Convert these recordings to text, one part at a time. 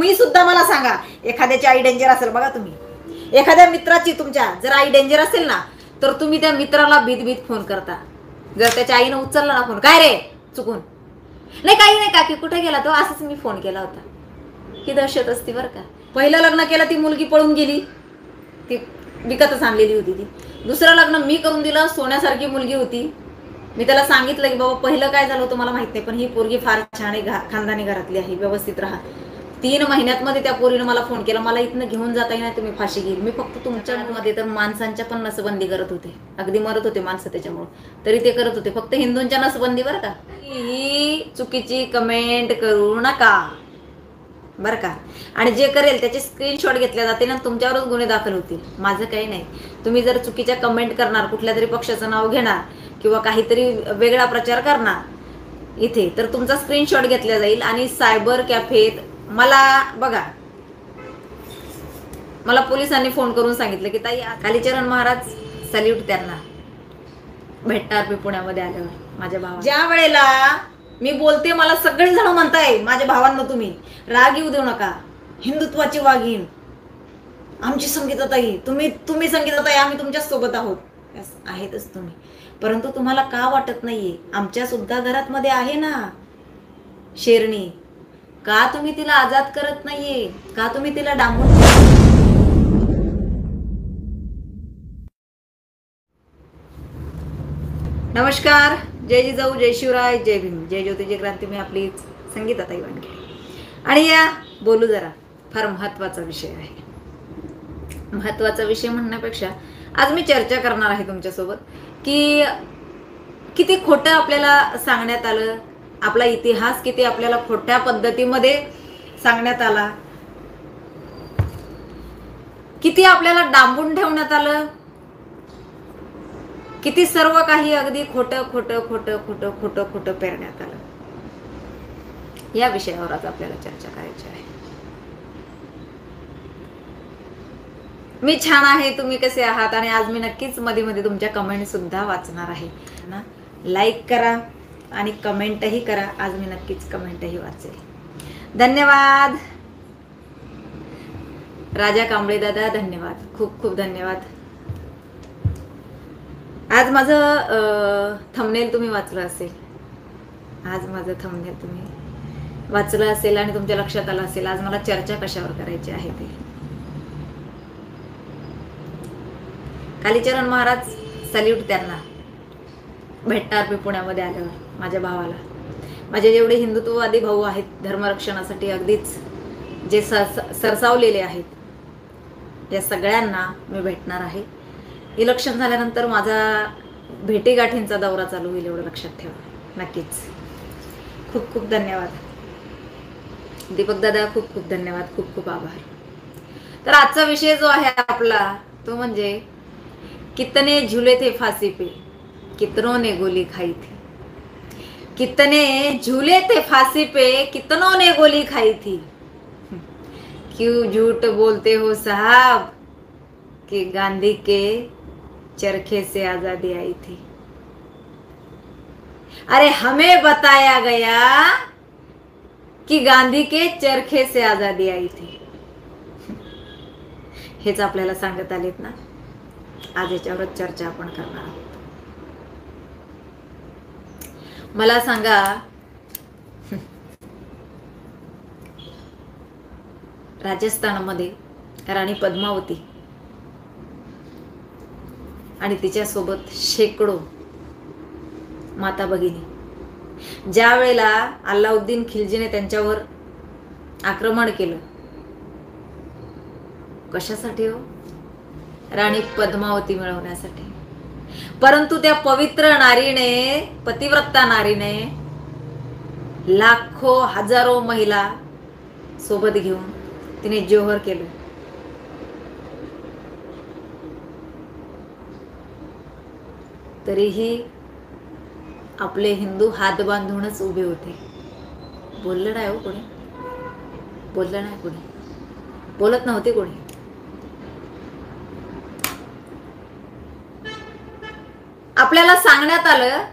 तुम्ही सुद्धा मला सांगा, एखाद्याची आई डेंजर असेल बघा, तुम्ही एखाद्या मित्राची तुमच्या जर आई डेंजर असेल ना, तर तुम्ही त्या मित्राला भीत फोन करता. जर त्याच्या आईनं उचलला ना फोन, काय रे चुकून, नाही काही नाही काकी कुठे गेला तो, असंच मी फोन केला होता. ही दहशत असती बरं का. पहिलं लग्न केलं ती मुलगी पळून गेली, ती विकतच आणलेली होती ती. दुसरं लग्न मी करून दिलं, सोन्यासारखी मुलगी होती. मी त्याला सांगितलं की बाबा पहिलं काय झालं होतं मला माहित नाही, पण ही पोरगी फार छान आहे, खानदानी घरातली आहे, व्यवस्थित राहा. 3 महिन्यात मध्ये त्या पोरीनं मला फोन केला, मला इथनं घेऊन जाता येईल नाही, तुम्ही फाशी घेईल. मी फक्त तुमच्यामध्ये तर माणसांच्या पण नसबंदी करत होते, अगदी मरत होते माणसं त्याच्यामुळं, तरी ते करत होते. फक्त हिंदूंच्या नसबंदी बरं का. ही चुकीची कमेंट करू नका बरं का. आणि जे करेल त्याचे स्क्रीनशॉट घेतले जाते ना, तुमच्यावरच गुन्हे दाखल होतील, माझं काही नाही. तुम्ही जर चुकीच्या कमेंट करणार, कुठल्या तरी पक्षाचं नाव घेणार किंवा काहीतरी वेगळा प्रचार करणार इथे, तर तुमचा स्क्रीनशॉट घेतला जाईल. आणि सायबर कॅफेत मला बघा, मला पोलिसांनी फोन करून सांगितलं की ताई कालीचरण महाराज सॅल्यूट त्यांना भेटणार मी पुण्यामध्ये आल्यावर माझ्या भावा. ज्या वेळेला मी बोलते मला सगळे जण म्हणताय, माझ्या भावांना तुम्ही राग येऊ देऊ नका, हिंदुत्वाची वाघीण आमची संगीताताई, तुम्ही संगीताताई, आम्ही तुमच्या सोबत आहोत. आहेतच तुम्ही, परंतु तुम्हाला का वाटत नाहीये, आमच्या सुद्धा घरात मध्ये आहे ना शेरणी, का तुम्ही तिला आजाद करत नाहीये, का तुम्ही तिला डांबून. नमस्कार, जय जिजाऊ, जय शिवराय, जय भीम, जय ज्योती, जय क्रांती. मी आपली संगीताताई वानखेडे. आणि या बोलू जरा फार महत्वाचा विषय आहे. महत्वाचा विषय म्हणण्यापेक्षा आज मी चर्चा करणार आहे तुमच्यासोबत की किती खोटं आपल्याला सांगण्यात आलं, आपला इतिहास किती आपल्याला खोट्या पद्धतीमध्ये सांगण्यात आला, किती आपल्याला डांबून ठेवण्यात आलं, किती सर्व काही अगदी खोटं खोटं खोटं खोटं खोटं खोटं पेरण्यात आलं. या विषयावर आज आपल्याला चर्चा करायची आहे. मी छान आहे, तुम्ही कसे आहात. आणि आज मी नक्कीच मध्ये मध्ये तुमच्या कमेंट सुद्धा वाचणार आहे ना. लाईक करा आणि कमेंटही करा. आज मी नक्कीच कमेंटही वाचेल. धन्यवाद राजा कांबळे दादा, धन्यवाद, खूप खूप धन्यवाद. आज माझं थंबनेल तुम्ही वाचलं असेल, आज माझं थंबनेल तुम्ही वाचलं असेल आणि तुमच्या लक्षात आलं असेल आज मला चर्चा कशावर करायची आहे ते. कालीचरण महाराज सॅल्यूट त्यांना भेटणार मी पुण्यामध्ये आल्यावर माझ्या भावाला. माझे जेवढे हिंदुत्ववादी भाऊ आहेत, धर्मरक्षणासाठी अगदीच जे सरसावलेले आहेत, या सगळ्यांना मी भेटणार आहे. इलेक्शन झाल्यानंतर माझा भेटीगाठींचा दौरा चालू होईल, एवढं लक्षात ठेवा नक्कीच. खूप खूप धन्यवाद दीपक दादा, खूप खूप धन्यवाद, खूप खूप आभार. तर आजचा विषय जो आहे आपला तो म्हणजे कितने झूले थे फांसी पे, कितनों ने गोली खाई थी. कितने झूले थे फांसी पे, कितनों ने गोली खाई थी. क्यों झूठ बोलते हो साहब कि गांधी के चरखे से आजादी आई थी. अरे हमें बताया गया कि गांधी के चरखे से आजादी आई थी. हेच आपल्याला सांगत आलेत ना. आज याच्यावर चर्चा आपण करणार आहोत. मला सांगा, राजस्थानमध्ये राणी पद्मावती आणि तिच्यासोबत शेकडो माता भगिनी, ज्या वेळेला अल्लाउद्दीन खिलजीने त्यांच्यावर आक्रमण केलं, कशासाठी हो? राणी पद्मावती मिळवण्यासाठी. परंतु त्या पवित्र नारीने, पतिव्रता नारीने लाखो हजारो महिला सोबत घेऊन तिने जोहर केलं. तरीही आपले हिंदू हात बांधूनच उभे होते. बोललं नाही हो कोणी, बोललं नाही कोणी, बोलत नव्हते कोणी. आपल्याला सांगण्यात आलं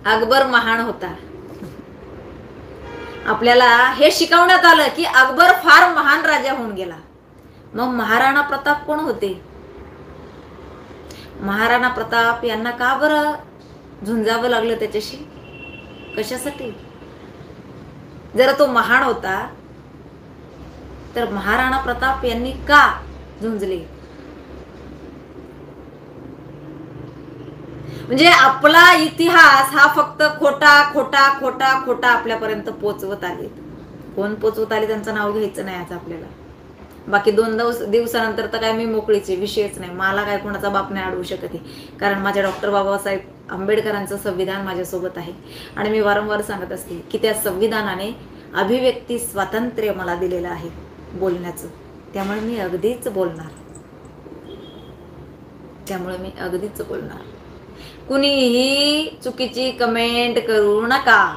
अकबर महान होता, आपल्याला हे शिकवण्यात आलं की अकबर फार महान राजा होऊन गेला. मग महाराणा प्रताप कोण होते? महाराणा प्रताप यांना का बरं झुंजावं लागलं त्याच्याशी? कशासाठी? जर तो महान होता तर महाराणा प्रताप यांनी का झुंजले? म्हणजे आपला इतिहास हा फक्त खोटा खोटा खोटा खोटा आपल्यापर्यंत पोचवत आले. कोण पोचवत आले त्यांचं नाव घ्यायचं नाही आज आपल्याला. बाकी 2 दिवसानंतर तर काय मी मोकळीचे, विषयच नाही. मला काय कोणाचा बाप नाही अडवू शकत आहे, कारण माझ्या डॉक्टर बाबासाहेब आंबेडकरांचं संविधान माझ्यासोबत आहे. आणि मी वारंवार सांगत असते की त्या संविधानाने अभिव्यक्ती स्वातंत्र्य मला दिलेलं आहे बोलण्याचं. त्यामुळे मी अगदीच बोलणार. कुणीही चुकीची कमेंट करू नका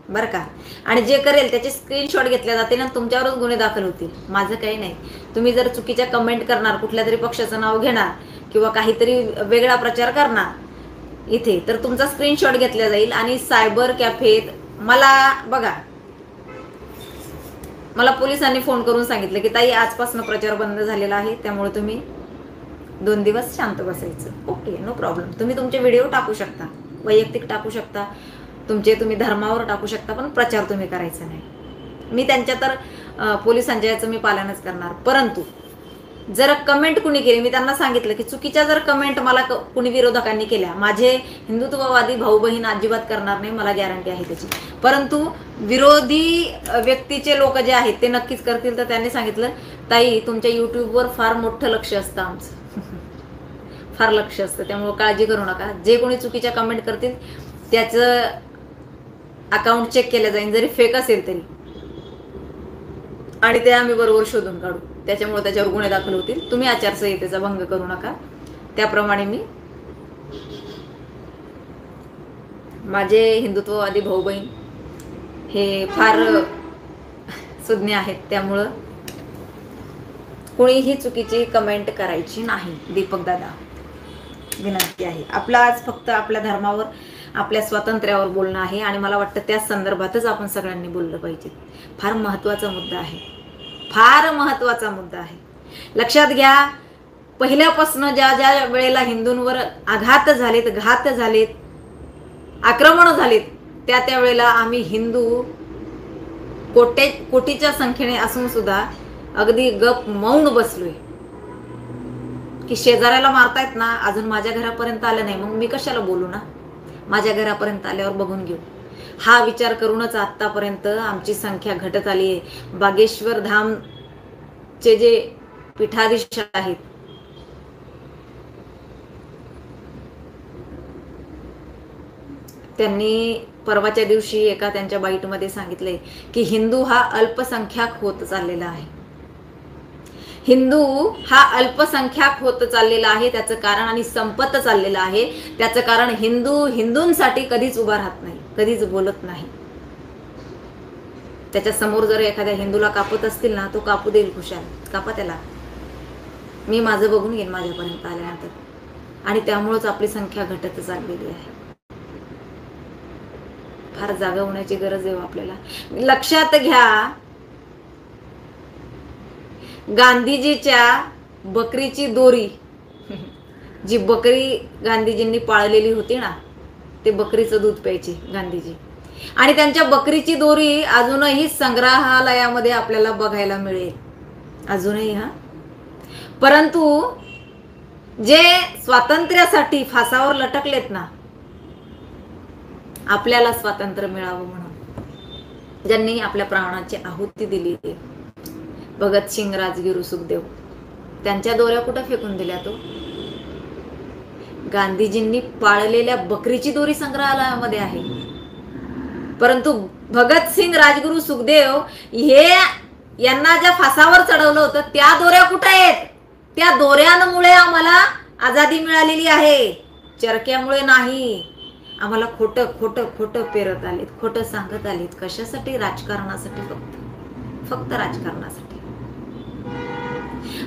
बरं का. आणि जे करेल त्याचे स्क्रीनशॉट घेतले जातील आणि तुमच्यावरच गुन्हे दाखल होतील. माझं काही नाही. तुम्ही जर चुकीच्या कमेंट करणार, कुठल्या तरी पक्षाचं नाव घेणार किंवा काहीतरी वेगळा प्रचार करणार इथे, तर तुमचा स्क्रीनशॉट घेतला जाईल आणि सायबर कॅफेत मला पोलिसांनी फोन करून सांगितलं की ताई आजपासून प्रचार बंद झालेला आहे, त्यामुळे तुम्ही 2 दिवस शांत बसायचं. Okay, no problem. तुम्ही तुमचे व्हिडिओ टाकू शकता, वैयक्तिक टाकू शकता, तुम्ही धर्मावर टाकू शकता, पण प्रचार तुम्ही करायचा नाही. मी त्यांच्या तर पोलिसांच्या याचं मी पालनच करणार. परंतु जर कमेंट कुणी केली, मी त्यांना सांगितलं की चुकीच्या जर कमेंट मला कुणी विरोधकांनी केल्या, माझे हिंदुत्ववादी भाऊ बहीण अजिबात करणार नाही, मला गॅरंटी आहे त्याची. परंतु विरोधी व्यक्तीचे लोक जे आहेत ते नक्कीच करतील. तर त्यांनी सांगितलं ताई तुमच्या युट्यूबवर फार मोठं लक्ष असतं आमचं फार लक्ष असतं, त्यामुळे काळजी करू नका. जे कोणी चुकीच्या कमेंट करतील त्याचं अकाउंट चेक केलं जाईल, जरी फेक असेल तरी, आणि ते आम्ही बरोबर शोधून काढू. त्याच्यामुळे त्याच्यावर गुन्हे दाखल होतील. तुम्ही आचारसंहितेचा भंग करू नका. त्याप्रमाणे मी माझे हिंदुत्ववादी भाऊ बहीण हे फार सुज्ञ आहेत, त्यामुळं कोणीही चुकीची कमेंट करायची नाही. दीपक दादा विनंती आहे. आपला आज फक्त आपल्या धर्मावर, आपल्या स्वातंत्र्यावर बोलणं आहे आणि मला वाटतं त्या संदर्भातच आपण सगळ्यांनी बोललं पाहिजे. फार महत्त्वाचा मुद्दा आहे. लक्षात घ्या, पहिल्यापासून ज्या वेळेला हिंदूंवर घात झालेत, आक्रमण झालेत, त्या वेळेला आम्ही हिंदू कोटीच्या संख्येने असून सुद्धा अगदी गप मौन बसलोय. की शेजाऱ्याला मारतायत ना, अजून माझ्या घरापर्यंत आलं नाही, मग मी कशाला बोलू ना. माझ्या घरापर्यंत आल्यावर बघून घेऊ. हा विचार करूनच आतापर्यंत आमची संख्या घटत आली आहे. बागेश्वर धामचे जे पीठाधीश आहेत त्यांनी परवाच्या दिवशी एका त्यांच्या बाईटमध्ये सांगितले की हिंदू हा अल्पसंख्याक होत चाललेला आहे. त्याचं कारण आणि संपत चाललेलं आहे. त्याचं कारण हिंदूंसाठी कधीच उभा राहत नाही, कधीच बोलत नाही. त्याच्या समोर जर एखाद्या हिंदूला कापत असतील ना, तो कापू देईल खुशाल, कापा त्याला. मी माझं बघून घेईन माझ्यापर्यंत आल्यानंतर. आणि त्यामुळेच आपली संख्या घटत चाललेली आहे. फार जागा होण्याची गरज आहे आपल्याला. लक्षात घ्या, गांधीजीच्या बकरीची दोरी, जी बकरी गांधीजींनी पाळलेली होती ना, ते बकरीचं दूध प्यायचे गांधीजी, आणि त्यांच्या बकरीची दोरी अजूनही संग्रहालयामध्ये आपल्याला बघायला मिळेल अजूनही. परंतु जे स्वातंत्र्यासाठी फासावर लटकलेत ना, आपल्याला स्वातंत्र्य मिळावं म्हणून ज्यांनी आपल्या प्राणाची आहुती दिली, भगतसिंग, राजगुरू, सुखदेव, त्यांच्या दोऱ्या कुठं फेकून दिल्या? तो गांधीजींनी पाळलेल्या बकरीची दोरी संग्रहालयामध्ये आहे. परंतु भगतसिंग, राजगुरू, सुखदेव यांना ज्या फासावर चढवलं होतं त्या दोऱ्या कुठे आहेत? त्या दोऱ्यांमुळे आम्हाला आझादी मिळालेली आहे, चरख्यामुळे नाही. आम्हाला खोटं खोटं खोटं पेरत आलेत, खोटं सांगत आलेत. कशासाठी? राजकारणासाठी, फक्त राजकारणासाठी.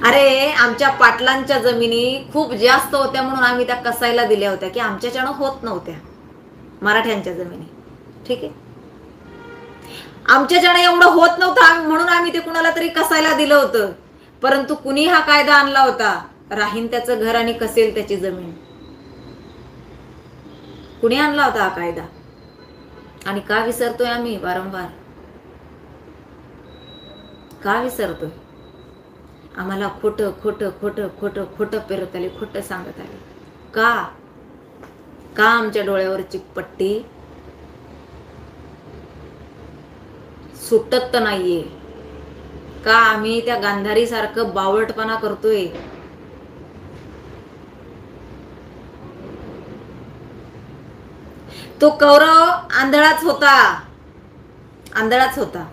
अरे आमच्या पाटलांच्या जमिनी खूप जास्त होत्या म्हणून आम्ही त्या कसायला दिल्या होत्या, की आमच्याच्यानं होत नव्हत्या मराठ्यांच्या जमिनी. ठीक आहे, आमच्याच्याने एवढं होत नव्हतं म्हणून आम्ही ते कुणाला तरी कसायला दिलं होतं. परंतु कुणी हा कायदा आणला होता, राहीन त्याचं घर आणि कसेल त्याची जमीन. कुणी आणला होता हा कायदा? आणि का विसरतोय आम्ही वारंवार? का विसरतोय? आम्हाला खोटं खोटं खोटं खोटं खोटं पेरत आले, खोटं सांगत आले. का का आमच्या डोळ्यावरची पट्टी सुटत नाहीये? का आम्ही त्या गांधारी सारखं बावळटपणा करतोय? तो कौरव आंधळाच होता, आंधळाच होता.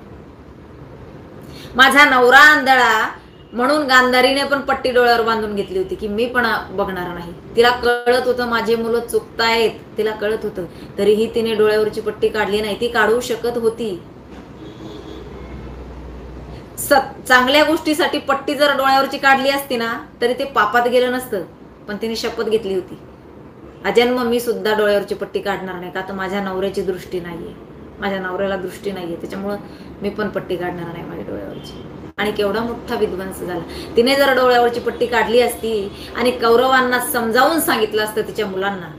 माझा नवरा आंधळा म्हणून गांधारीने पण पट्टी डोळ्यावर बांधून घेतली होती की मी पण बघणार नाही. तिला कळत होतं माझे मुलं चुकतायत, तिला कळत होतं, तरीही तिने डोळ्यावरची पट्टी काढली नाही. ती काढू शकत होती. चांगल्या गोष्टीसाठी पट्टी जर डोळ्यावरची काढली असती ना तरी ते पापात गेलं नसतं. पण तिने शपथ घेतली होती, अजन्म मी सुद्धा डोळ्यावरची पट्टी काढणार नाही. का तर माझ्या नवऱ्याची दृष्टी नाहीये, माझ्या नवऱ्याला दृष्टी नाहीये, त्याच्यामुळं मी पण पट्टी काढणार नाही माझ्या डोळ्यावरची. आणि केवढा मोठा विध्वंस झाला. तिने जर डोळ्यावरची पट्टी काढली असती आणि कौरवांना समजावून सांगितलं असतं, तिच्या मुलांना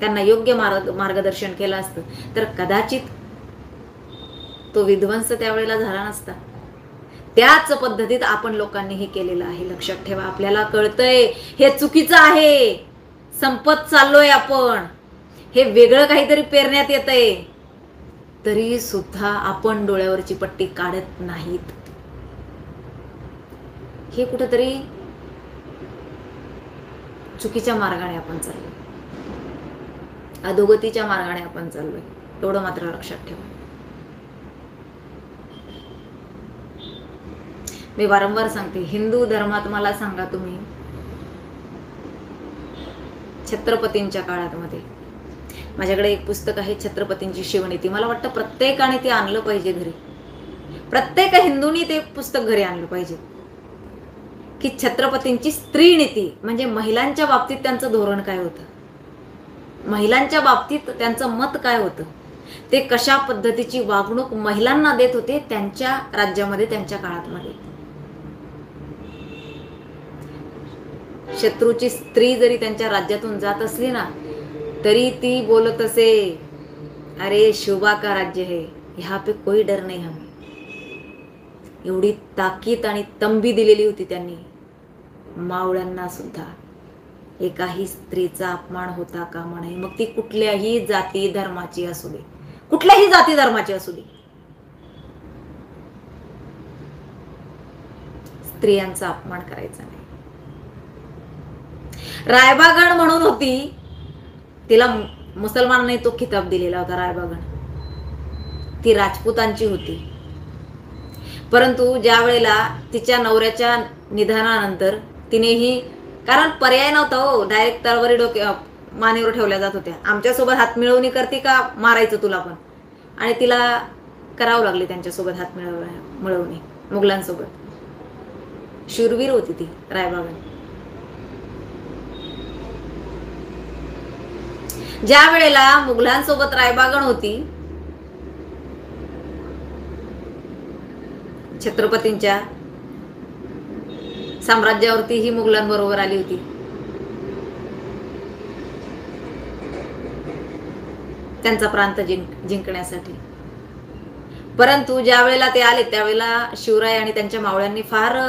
त्यांना योग्य मार्गदर्शन केलं असतं, तर कदाचित तो विध्वंस त्यावेळेला झाला नसता. त्याच पद्धतीत आपण लोकांनी हे केलेलं आहे. लक्षात ठेवा, आपल्याला कळतंय हे चुकीचं आहे, संपत चाललोय आपण, हे वेगळं काहीतरी पेरण्यात येतंय, तरी सुद्धा आपण डोळ्यावरची पट्टी काढत नाहीत. हे कुठेतरी चुकीच्या मार्गाने आपण चाललोय, अधोगतीच्या मार्गाने आपण चाललोय, एवढं मात्र लक्षात ठेवा. मी वारंवार सांगते, हिंदू धर्मात मला सांगा तुम्ही, छत्रपतींच्या काळात मध्ये माझ्याकडे एक पुस्तक आहे, छत्रपतींची शिवनीती. मला वाटतं प्रत्येकाने ते आणलं पाहिजे घरी, प्रत्येक हिंदूंनी ते पुस्तक घरी आणलं पाहिजे, की छत्रपतींची स्त्रीनीती म्हणजे महिलांच्या बाबतीत त्यांचं धोरण काय होतं, महिलांच्या बाबतीत त्यांचं मत काय होतं, ते कशा पद्धतीची वागणूक महिलांना देत होते त्यांच्या राज्यामध्ये, त्यांच्या काळामध्ये. शत्रूची स्त्री जरी त्यांच्या राज्यातून जात असली ना तरी ती बोलत असे, अरे शोभा का राज्य है, यहाँ पे कोई डर नहीं हमें. एवढी ताकीद आणि तंबी दिलेली होती त्यांनी. मावळ्यांना सुद्धा एकाही स्त्रीचा अपमान होता कामा नये, मग ती कुठल्याही जाती धर्माची असू दे, कुठल्याही जाती धर्माची असू दे, स्त्रियांचा अपमान करायचा नाही. रायबागण म्हणून होती, तिला मुसलमानांनी तो खिताब दिलेला होता, रायबागण. ती राजपूतांची होती. परंतु ज्या वेळेला तिच्या नवऱ्याच्या निधनानंतर तिनेही, कारण पर्याय नव्हता हो, डायरेक्ट तलवारी मानेवर ठेवल्या जात होत्या. आमच्यासोबत हात मिळवणी करते का, मारायचं तुला पण. आणि तिला करावं लागली त्यांच्यासोबत हात मिळवणी, मुघलांसोबत. शूरवीर होती ती रायबागण. ज्या वेळेला मुघलांसोबत रायबागण होती, छत्रपतींच्या साम्राज्यावरती ही मुघलांबरोबर आली होती. त्यांचा प्रांत जिंकण्यासाठी. परंतु ज्या वेळेला ते आले त्यावेळेला शिवराय आणि त्यांच्या मावळ्यांनी फार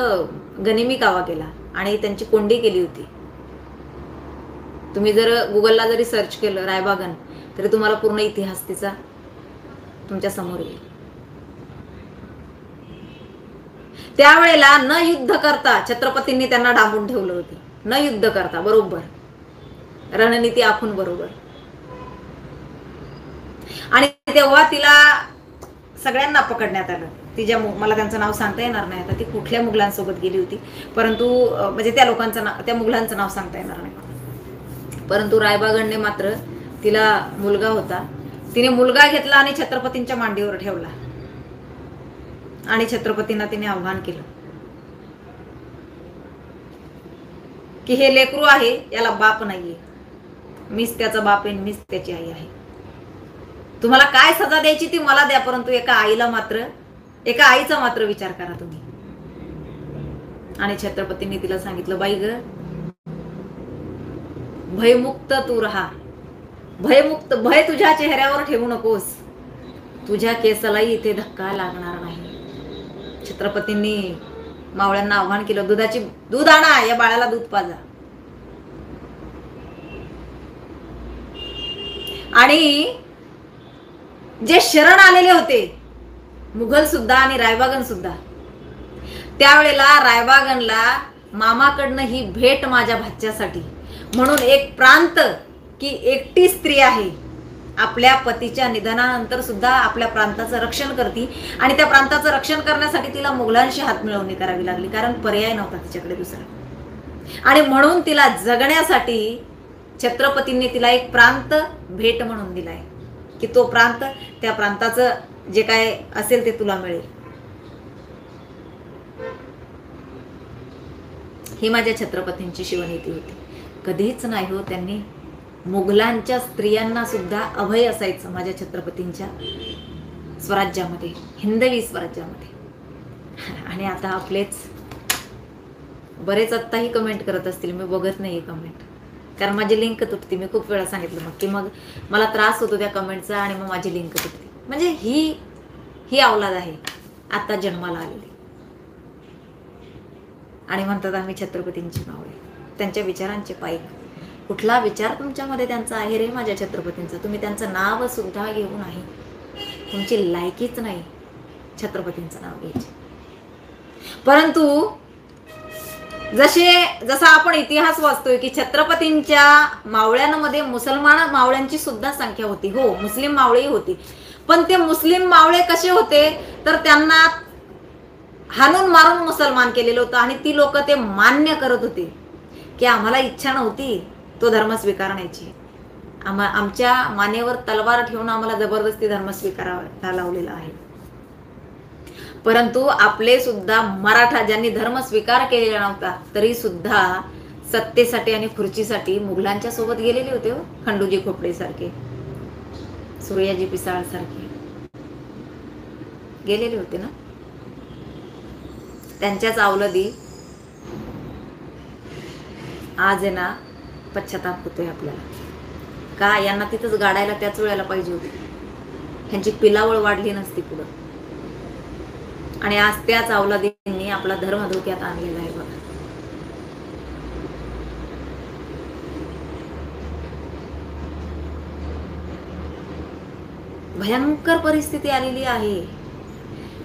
गनिमी कावा केला आणि त्यांची कोंडी केली होती. तुम्ही जर गुगलला जरी सर्च केलं रायबागण तरी तुम्हाला पूर्ण इतिहास तिचा तुमच्या समोर येईल. त्यावेळेला न युद्ध करता छत्रपतींनी त्यांना डांबून ठेवलं होते, न युद्ध करता, बरोबर रणनीती आखून बरोबर. आणि तेव्हा तिला सगळ्यांना पकडण्यात आलं. तिच्या मला त्यांचं नाव सांगता येणार नाही आता, ती कुठल्या मुघलांसोबत गेली होती, परंतु म्हणजे त्या लोकांचं नाव, त्या मुघलांचं नाव सांगता येणार नाही. परंतु रायबागणने मात्र, तिला मुलगा होता, तिने मुलगा घेतला आणि छत्रपतींच्या मांडीवर ठेवला आणि छत्रपतींना तिने आव्हान केलं की हे लेकरू आहे, याला बाप नाहीये, मीच त्याचा बाप आहे, मीच त्याची आई आहे. तुम्हाला काय सजा द्यायची ती मला द्या, परंतु एका आईचा मात्र विचार करा तुम्ही. आणि छत्रपतींनी तिला सांगितलं, बाई ग, भयमुक्त तू राहा, भय तुझ्या चेहऱ्यावर ठेवू नकोस, तुझ्या केसालाही इथे धक्का लागणार नाही. छत्रपतींनी मावळ्यांना आव्हान केलं, दूध आणा, या बाळाला दूध पाजा. आणि जे शरण आलेले होते मुघल सुद्धा आणि रायबागन सुद्धा, त्यावेळेला रायबागनला मामाकडनं ही भेट माझ्या भाच्यासाठी म्हणून एक प्रांत, की एकटी स्त्री आहे, आपल्या पतीच्या निधनानंतर सुद्धा आपल्या प्रांताचं रक्षण करते, आणि त्या प्रांताचं रक्षण करण्यासाठी तिला मुघलांशी हातमिळवणी करावी लागली, कारण पर्याय नव्हता तिच्याकडे दुसरा. आणि म्हणून तिला जगण्यासाठी छत्रपतींनी तिला एक प्रांत भेट म्हणून दिलाय, की तो प्रांत, त्या प्रांताचं जे काय असेल ते तुला मिळेल. ही माझ्या छत्रपतींची शिवनीती होती. कधीच नाही हो त्यांनी मुघलांच्या स्त्रियांना सुद्धा अभय असायचं माझ्या छत्रपतींच्या स्वराज्यामध्ये, हिंदवी स्वराज्यामध्ये. आणि आता आपलेच बरेच आत्ताही कमेंट करत असतील, मी बघत नाही कमेंट, कारण माझी लिंक तुटते. मी खूप वेळा सांगितलं मग की मग मला त्रास होतो त्या कमेंटचा, आणि मग माझी लिंक तुटते. म्हणजे ही अवलाद आहे आता जन्माला आलेली, आणि म्हणतात आम्ही छत्रपतींची मावळे, त्यांच्या विचारांचे पाईक. कुठला विचार तुमच्यामध्ये त्यांचा आहे रे माझ्या छत्रपतींचा? तुम्ही त्यांचं नाव सुद्धा घेऊ नाही, तुमची लायकीच नाही छत्रपतींचं नाव घ्यायचे. परंतु जसा आपण इतिहास वाचतोय की छत्रपतींच्या मावळ्यांमध्ये मुसलमान मावळ्यांची सुद्धा संख्या होती. हो, मुस्लिम मावळेही होती, पण ते मुस्लिम मावळे कसे होते तर त्यांना हाणून मारून मुसलमान केलेलं होतं, आणि ती लोक ते मान्य करत होते की आम्हाला इच्छा नव्हती तो धर्म स्वीकारण्याची, आमच्या मानेवर तलवार ठेवून आम्हाला जबरदस्ती धर्म स्वीकारायला लावलेला आहे. परंतु आपले सुद्धा मराठा ज्यांनी धर्म स्वीकार केलेला नव्हता तरी सुद्धा सत्तेसाठी आणि खुर्चीसाठी मुघलांच्या सोबत गेलेले होते. हो, खंडूजी खोपडे सारखे, सूर्याजी पिसाळ सारखे गेलेले होते ना. त्यांच्याच अवलदी आज आहे ना पश्चाताप होतोय आपल्याला. का यांना तिथंच गाडायला त्याच वेळेला पाहिजे होती, ह्यांची पिलावळ वाढली नसती पुढं. आणि आज त्याच अवलादींनी आपला धर्म धोक्यात आणलेला आहे बघा. भयंकर परिस्थिती आलेली आहे,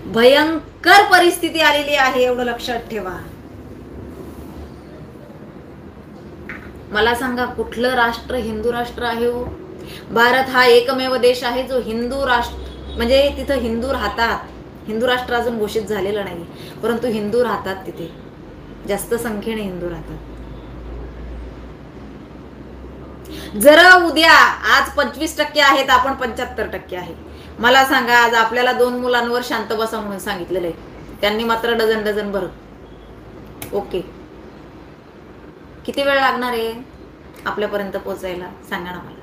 भयंकर परिस्थिती आलेली आहे, एवढं लक्षात ठेवा. मला सांगा कुठलं राष्ट्र हिंदू राष्ट्र आहे हो? भारत हा एकमेव देश आहे जो हिंदू राष्ट्र, म्हणजे तिथं हिंदू राहतात. हिंदू राष्ट्र अजून घोषित झालेलं नाही, परंतु हिंदू राहतात तिथे, जास्त संख्येने हिंदू राहतात. जर उद्या आज 25% आहेत, आपण 75% आहे. मला सांगा, आज आपल्याला 2 मुलांवर शांत बसा म्हणून सांगितलेलं आहे, त्यांनी मात्र डझन भर. ओके, किती वेळ लागणार आहे आपल्यापर्यंत पोहोचायला सांगा ना मला.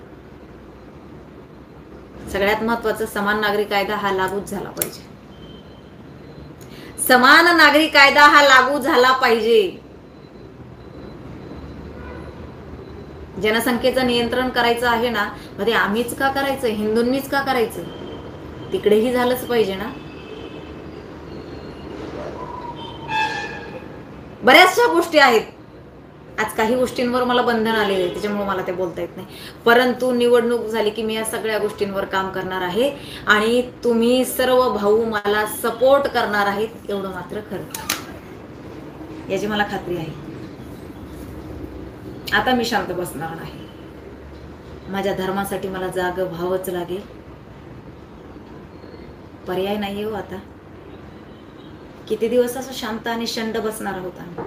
सगळ्यात महत्वाचं, समान नागरी कायदा हा लागूच झाला पाहिजे. समान नागरी कायदा हा लागू झाला पाहिजे. जनसंख्येचं नियंत्रण करायचं आहे ना, मध्ये आम्हीच का करायचं, हिंदूंनीच का करायचं, तिकडेही झालंच पाहिजे ना. बऱ्याचशा गोष्टी आहेत, आज काही गोष्टींवर मला बंधन आलेले आहे, त्याच्यामुळे मला ते बोलता येत नाही. परंतु निवडणूक झाली की मी या सगळ्या गोष्टींवर काम करणार आहे, आणि तुम्ही सर्व भाऊ मला सपोर्ट करणार आहेत, एवढं मात्र खरं, याची मला खात्री आहे. आता मी शांत बसणार नाही. माझ्या धर्मासाठी मला जाग व्हावंच लागेल, पर्याय नाही हो. आता किती दिवस असं शांत आणि शंड बसणार आहोत आम्ही,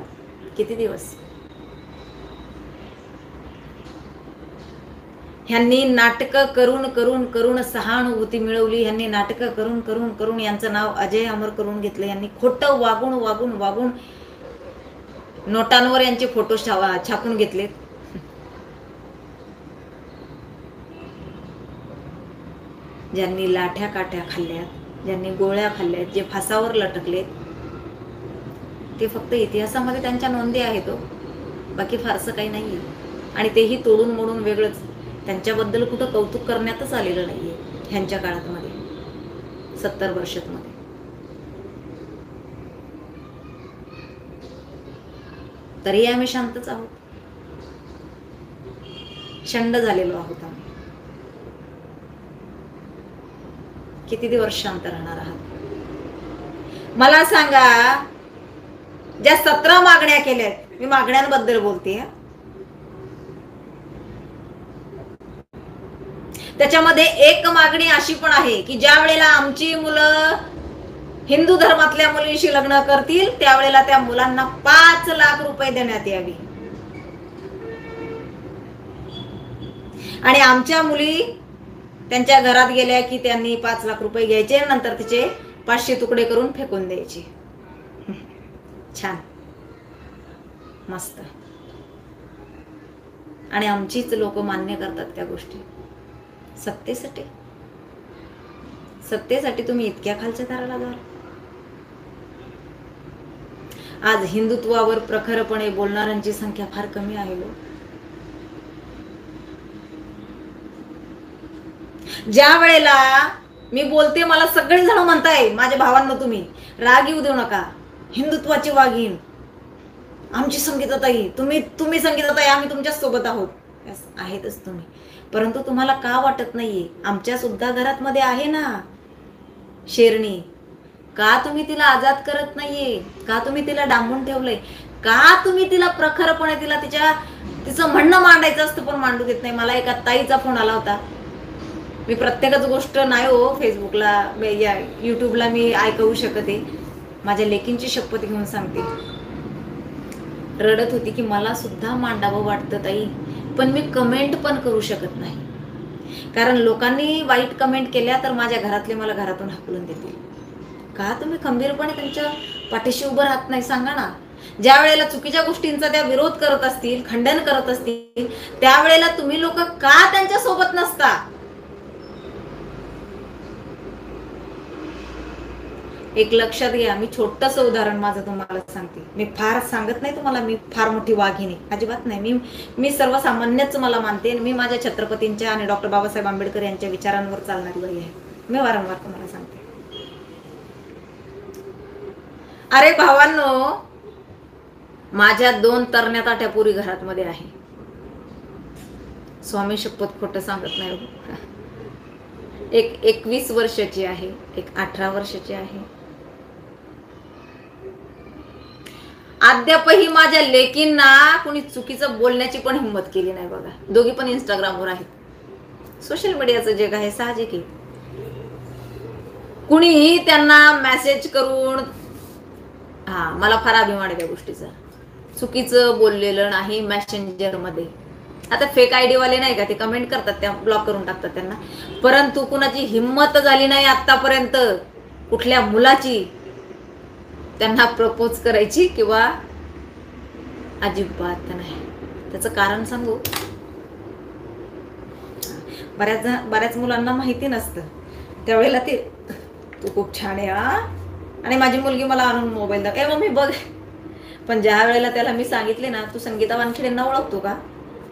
किती दिवस? ह्यांनी नाटकं करून करून करून सहानुभूती मिळवली, ह्यांनी नाटकं करून करून करून यांचं नाव अजय अमर करून घेतलं. यांनी खोटं वागून वागून वागून नोटांवर यांचे फोटो छापून घेतलेत. ज्यांनी लाठ्या काठ्या खाल्ल्यात, ज्यांनी गोळ्या खाल्ल्यात, जे फासावर लटकलेत, ते फक्त इतिहासामध्ये त्यांच्या नोंदी आहेत हो, बाकी फारसं काही नाहीये. आणि तेही तोडून मोडून वेगळंच. त्यांच्याबद्दल कुठं कौतुक करण्यातच आलेलं नाहीये ह्यांच्या काळात मध्ये, 70 वर्षात मध्ये. तरी आम्ही शांतच आहोत, शंड झालेलो आहोत आम्ही. किती दिवस शांत राहणार आहात मला सांगा? ज्या 17 मागण्या केल्यात, मी मागण्यांबद्दल बोलते, त्याच्यामध्ये एक मागणी अशी पण आहे की ज्या वेळेला आमची मुलं हिंदू धर्मातल्या मुलींशी लग्न करतील त्यावेळेला त्या मुलांना 5 लाख रुपये देण्यात यावी. आणि आमच्या मुली त्यांच्या घरात गेल्या की त्यांनी 5 लाख रुपये घ्यायचे, नंतर तिचे 500 तुकडे करून फेकून द्यायचे. छान, मस्त. आणि आमचीच लोक मान्य करतात त्या गोष्टी सत्तेसाठी. सत्तेसाठी तुम्ही इतक्या खालच्या थराला जाल. आज हिंदुत्वावर प्रखरपणे बोलणाऱ्यांची संख्या फार कमी आहे लोक. ज्या वेळेला मी बोलते मला सगळे जण म्हणताय, माझ्या भावांना तुम्ही राग येऊ देऊ नका, हिंदुत्वाची वाघीण आमची संगीताताई, तुम्ही संगीताताई, आम्ही तुमच्या सोबत आहोत. आहेतच तुम्ही, परंतु तुम्हाला का वाटत नाहीये आमच्या सुद्धा घरात मध्ये आहे ना शेरणी? का तुम्ही तिला आजाद करत नाहीये? का तुम्ही तिला डांबून ठेवलंय? का तुम्ही तिला प्रखरपणे तिचं म्हणणं मांडायचं असतं पण मांडू देत नाही? मला एका ताईचा फोन आला होता. मी प्रत्येकच गोष्ट नाही हो फेसबुकला या युट्यूबला मी ऐकवू शकते. माझ्या लेकींची शपथ घेऊन सांगते, रडत होती की मला सुद्धा मांडावं वाटतं ताई, पण मी कमेंट पण करू शकत नाही, कारण लोकांनी वाईट कमेंट केल्या तर माझ्या घरातले मला घरातून हाकलून देतील. का तुम्ही खंबीरपणे त्यांच्या पाठीशी उभं राहत नाही? सांगा ना. ज्या वेळेला चुकीच्या गोष्टींचा त्या विरोध करत असतील, खंडन करत असतील, त्यावेळेला तुम्ही लोक का त्यांच्या सोबत नसता? एक लक्षात घ्या, मी छोटंसं उदाहरण माझं तुम्हाला सांगते. मी फार सांगत नाही तुम्हाला मी फार मोठी वाघिणी, अजिबात नाही. मी सर्वसामान्यच मला मानते. मी माझ्या छत्रपतींच्या आणि डॉक्टर बाबासाहेब आंबेडकर यांच्या विचारांवर चालणारी बाई आहे. मी वारंवार तुम्हाला सांगते. अरे भावांनो, माझ्या 2 तरण्या ताट्या पुरी घरात मध्ये आहे. स्वामी शपथ खोटं सांगत नाही. एक 21 वर्षाची आहे, एक 18 वर्षाची आहे. अद्यापही माझ्या लेकींना कुणी चुकीचं बोलण्याची पण हिंमत केली नाही बघा. दोघी पण इंस्टाग्रामवर आहेत. सोशल मीडियाचं जग आहे, साहजिक आहे. कुणीही त्यांना मेसेज करून, मला फार अभिमान आहे त्या गोष्टीचा, चुकीचं बोललेलं नाही मेसेंजर मध्ये. आता फेक आयडी वाले नाही का, ते कमेंट करतात, त्या ब्लॉक करून टाकतात त्यांना. परंतु कुणाची हिंमत झाली नाही आतापर्यंत कुठल्या मुलाची त्यांना प्रपोज करायची किंवा अजिबात नाही. त्याचं कारण सांगू, बऱ्याच मुलांना माहिती नसतं. त्यावेळेला ते तू खूप छान आहे आणि माझी मुलगी मला आणून मोबाईल दाखव, मम्मी बघ. पण ज्या वेळेला त्याला मी सांगितले ना, तू संगीता वानखेडेंना ओळखतो का?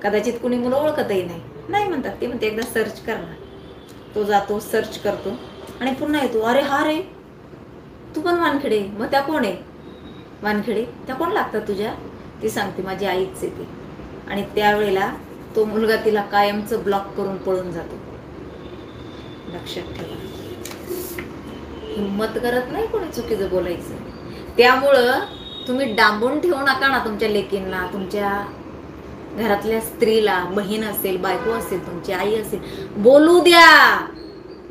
कदाचित कुणी मुलं ओळखतही नाही म्हणतात. ते म्हणते एकदा सर्च कर ना. तो जातो, सर्च करतो आणि पुन्हा येतो, अरे हा रे तू पण वानखेडे. मग त्या कोण आहे? वानखेडे त्या कोण लागतात तुझ्या? ती सांगते माझी आईच येते. आणि त्यावेळेला तो मुलगा तिला कायमचं ब्लॉक करून पळून जातो. लक्षात ठेवा, हिंमत करत नाही कोणी चुकीचं बोलायचं. त्यामुळं तुम्ही डांबून ठेवू नका ना तुमच्या लेकींना, तुमच्या घरातल्या स्त्रीला, बहीण असेल, बायको असेल, तुमची आई असेल, बोलू द्या.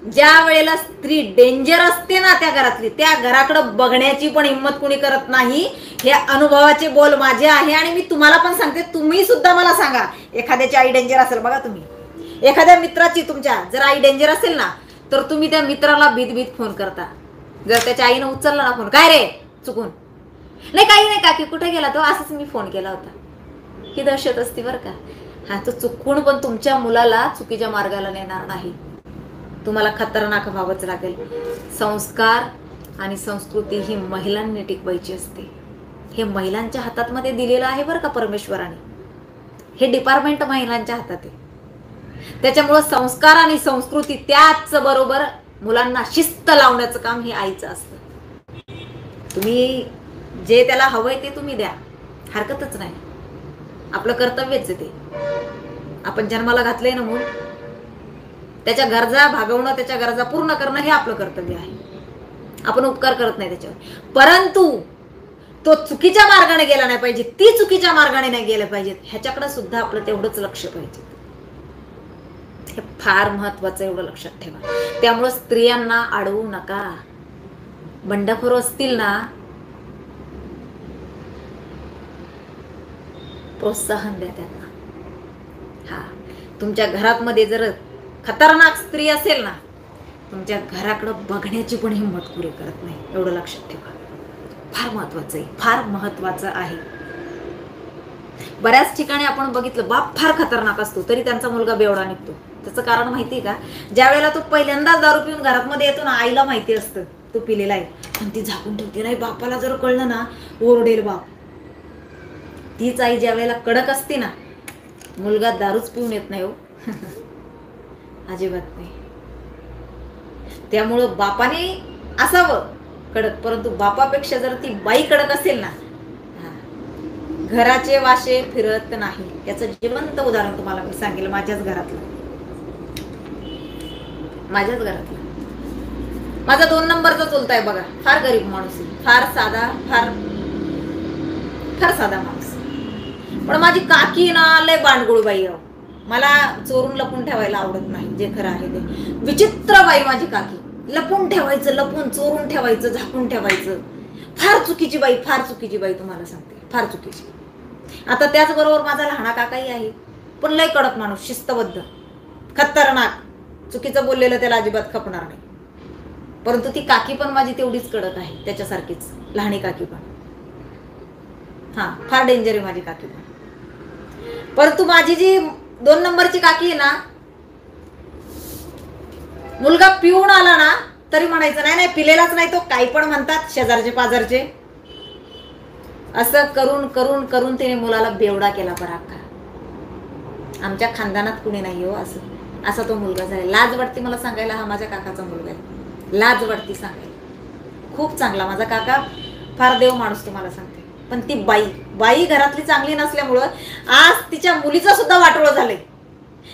ज्या वेळेला स्त्री डेंजर असते ना त्या घरातली, त्या घराकडे बघण्याची पण हिंमत कुणी करत नाही. हे अनुभवाचे बोल माझे आहे. आणि मी तुम्हाला पण सांगते, तुम्ही सुद्धा मला सांगा, एखाद्याची आई डेंजर असेल बघा, तुम्ही एखाद्या मित्राची तुमच्या जर आई डेंजर असेल ना, तर तुम्ही त्या मित्राला भीत फोन करता. जर त्याच्या आईनं उचलला ना फोन, काय रे चुकून, नाही काही नाही काकी कुठे गेला तो, असंच मी फोन केला होता. ही दहशत असते बरं का. तो चुकून पण तुमच्या मुलाला चुकीच्या मार्गाला नेणार नाही. तुम्हाला खतरनाक व्हावंच लागेल. संस्कार आणि संस्कृती ही महिलांनी टिकवायची असते. हे महिलांच्या हातात मध्ये दिलेलं आहे बरं का परमेश्वराने. हे डिपार्टमेंट महिलांच्या हातात आहे. त्याच्यामुळं संस्कार आणि संस्कृती त्याच बरोबर मुलांना शिस्त लावण्याचं काम हे आईचं असतं. तुम्ही जे त्याला हवंय ते तुम्ही द्या, हरकतच नाही. आपलं कर्तव्यच आहे ते. आपण जन्माला घातलंय ना मूल, त्याच्या गरजा भागवणं, त्याच्या गरजा पूर्ण करणं हे आपलं कर्तव्य आहे. आपण उपकार करत नाही त्याच्यावर. परंतु तो चुकीच्या मार्गाने गेला नाही पाहिजे, ती चुकीच्या मार्गाने नाही गेलं पाहिजे, ह्याच्याकडे सुद्धा आपलं तेवढंच लक्ष पाहिजे. हे फार महत्वाचं, एवढं लक्षात ठेवा. त्यामुळे स्त्रियांना अडवू नका. बंडखोर असतील ना, प्रोत्साहन द्या त्यांना. हा, तुमच्या घरात मध्ये जर खतरनाक स्त्री असेल ना, तुमच्या घराकडे बघण्याची पण हिंमत पुरे करत नाही. एवढं लक्षात ठेवा. फार महत्वाचं आहे, फार महत्वाचं आहे. बऱ्याच ठिकाणी आपण बघितलं, बाप फार खतरनाक असतो तरी त्यांचा मुलगा बेवडा निघतो. त्याचं कारण माहितीये का? ज्या वेळेला तो पहिल्यांदाच दारू पिऊन घरात मध्ये येतो ना, आईला माहिती असतं तो पिलेला आहे, आणि ती झाकून ठेवते. नाही, बापाला जर कळलं ना, ओरडेल बाप. तीच आई ज्या वेळेला कडक असते ना, मुलगा दारूच पिऊन येत नाही हो. अजिबात नाही. त्यामुळं बापाने असावं कडक, परंतु बापापेक्षा जर ती बाई कडक असेल ना, घराचे वाशे फिरत नाही. याचं जिवंत उदाहरण तुम्हाला मी सांगेल. माझ्याच घरातलं. माझा 2 नंबरचा चुलता आहे बघा. फार गरीब माणूस आहे, फार साधा, फार साधा माणूस. पण माझी काकी ना लय बांडगुळ बाई आहे. मला चोरून लपून ठेवायला आवडत नाही, जे खरं आहे ते. विचित्र बाई माझी काकी. लपून ठेवायचं, लपून चोरून ठेवायचं, झाकून ठेवायचं. फार चुकीची बाई, फार चुकीची बाई, तुम्हाला सांगते, फार चुकीची. आता त्याचबरोबर माझा लहाना काकाही आहे, पण लय कडक माणूस, शिस्तबद्ध, खतरनाक. चुकीचं बोललेलं त्याला अजिबात खपणार नाही. परंतु ती काकी पण माझी तेवढीच कडक आहे, त्याच्यासारखीच, लहानी काकी पण. हा, फार डेंजर आहे माझी काकी पण. परंतु माझी जी 2 नंबरची काकी आहे ना, मुलगा पिऊन आला ना तरी म्हणायचं नाही नाही, पिलेलाच नाही तो, काही पण म्हणतात शेजारचे पाजारचे. असं करून करून करून तिने मुलाला बेवडा केला पराखा. आमच्या खानदानात कुणी नाही हो असं. असा तो मुलगा झाला. लाज वाटते मला सांगायला, हा माझ्या काकाचा मुलगा आहे. लाज वाटते सांगायला. खूप चांगला माझा काका, फार देव माणूस तुम्हाला सांगते. पण ती बाई घरातली चांगली नसल्यामुळं आज तिच्या मुलीचं सुद्धा वाटोळं झालंय.